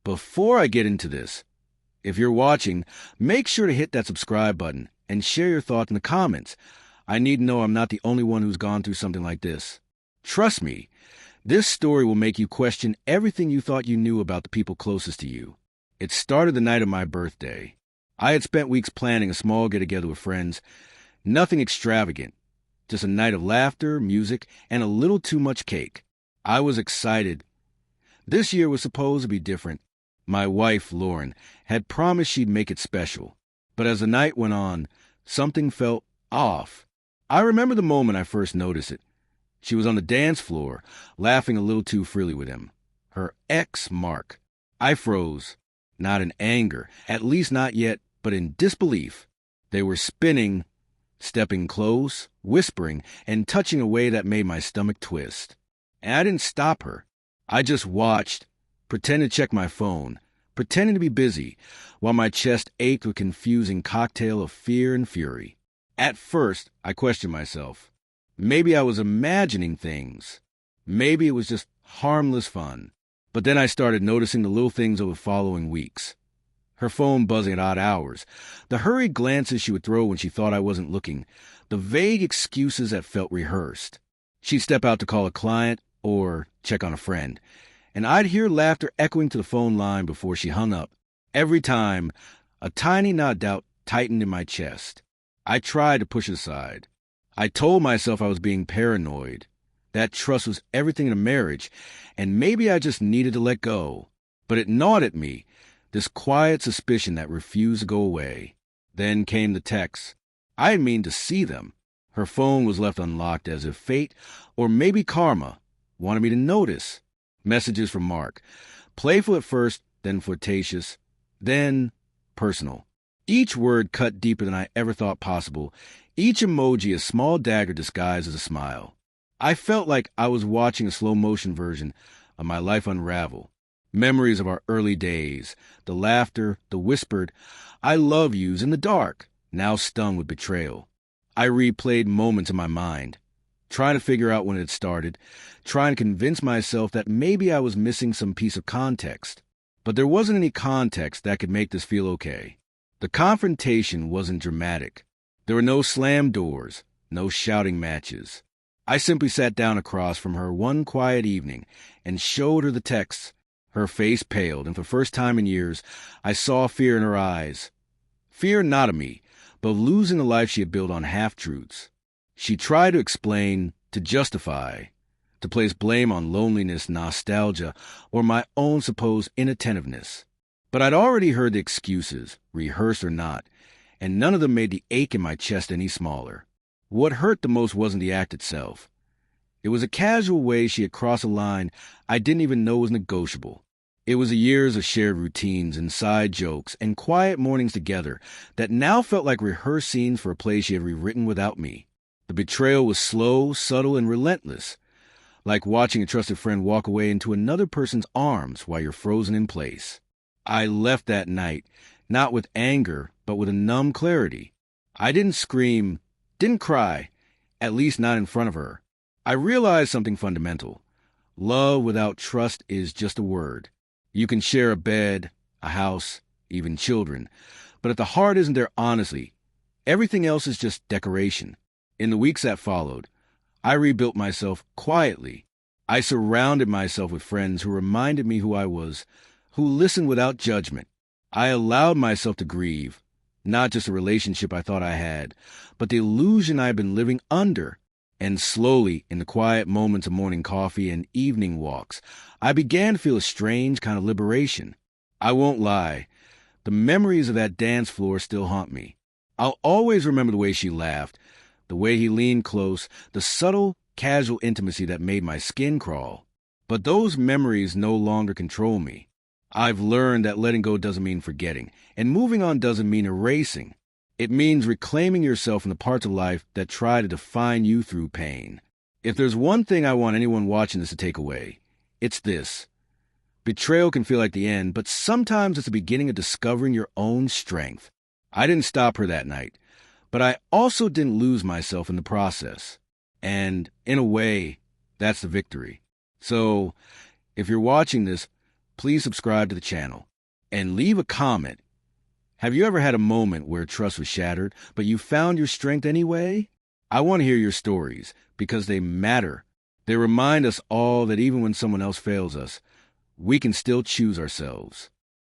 Before I get into this, if you're watching, make sure to hit that subscribe button and share your thoughts in the comments. I need to know I'm not the only one who's gone through something like this. Trust me, this story will make you question everything you thought you knew about the people closest to you. It started the night of my birthday. I had spent weeks planning a small get-together with friends. Nothing extravagant, just a night of laughter, music, and a little too much cake. I was excited. This year was supposed to be different. My wife, Lauren, had promised she'd make it special. But as the night went on, something felt off. I remember the moment I first noticed it. She was on the dance floor, laughing a little too freely with him. Her ex, Mark. I froze. Not in anger, at least not yet, but in disbelief. They were spinning, stepping close, whispering, and touching a way that made my stomach twist. And I didn't stop her. I just watched, pretended to check my phone, pretending to be busy, while my chest ached with a confusing cocktail of fear and fury. At first, I questioned myself. Maybe I was imagining things. Maybe it was just harmless fun. But then I started noticing the little things over the following weeks. Her phone buzzing at odd hours, the hurried glances she would throw when she thought I wasn't looking, the vague excuses that felt rehearsed. She'd step out to call a client or check on a friend, and I'd hear laughter echoing to the phone line before she hung up. Every time, a tiny knot of doubt tightened in my chest. I tried to push it aside. I told myself I was being paranoid. That trust was everything in a marriage, and maybe I just needed to let go. But it gnawed at me, this quiet suspicion that refused to go away. Then came the texts. I didn't mean to see them. Her phone was left unlocked as if fate, or maybe karma, wanted me to notice. Messages from Mark. Playful at first, then flirtatious, then personal. Each word cut deeper than I ever thought possible, each emoji a small dagger disguised as a smile. I felt like I was watching a slow-motion version of my life unravel. Memories of our early days, the laughter, the whispered, I love yous in the dark, now stung with betrayal. I replayed moments in my mind, trying to figure out when it had started, trying to convince myself that maybe I was missing some piece of context. But there wasn't any context that could make this feel okay. The confrontation wasn't dramatic. There were no slam doors, no shouting matches. I simply sat down across from her one quiet evening and showed her the texts. Her face paled, and for the first time in years, I saw fear in her eyes. Fear not of me, but of losing the life she had built on half-truths. She tried to explain, to justify, to place blame on loneliness, nostalgia, or my own supposed inattentiveness. But I'd already heard the excuses, rehearsed or not, and none of them made the ache in my chest any smaller. What hurt the most wasn't the act itself. It was a casual way she had crossed a line I didn't even know was negotiable. It was the years of shared routines and side jokes and quiet mornings together that now felt like rehearsed scenes for a play she had rewritten without me. The betrayal was slow, subtle, and relentless, like watching a trusted friend walk away into another person's arms while you're frozen in place. I left that night, not with anger, but with a numb clarity. I didn't scream, didn't cry, at least not in front of her. I realized something fundamental. Love without trust is just a word. You can share a bed, a house, even children, but if the heart isn't there honestly, everything else is just decoration. In the weeks that followed, I rebuilt myself quietly. I surrounded myself with friends who reminded me who I was, who listened without judgment. I allowed myself to grieve, not just a relationship I thought I had, but the illusion I had been living under. And slowly, in the quiet moments of morning coffee and evening walks, I began to feel a strange kind of liberation. I won't lie, the memories of that dance floor still haunt me. I'll always remember the way she laughed, the way he leaned close, the subtle, casual intimacy that made my skin crawl. But those memories no longer control me. I've learned that letting go doesn't mean forgetting, and moving on doesn't mean erasing. It means reclaiming yourself from the parts of life that try to define you through pain. If there's one thing I want anyone watching this to take away, it's this. Betrayal can feel like the end, but sometimes it's the beginning of discovering your own strength. I didn't stop her that night, but I also didn't lose myself in the process. And, in a way, that's the victory. So, if you're watching this, please subscribe to the channel and leave a comment. Have you ever had a moment where trust was shattered, but you found your strength anyway? I want to hear your stories because they matter. They remind us all that even when someone else fails us, we can still choose ourselves.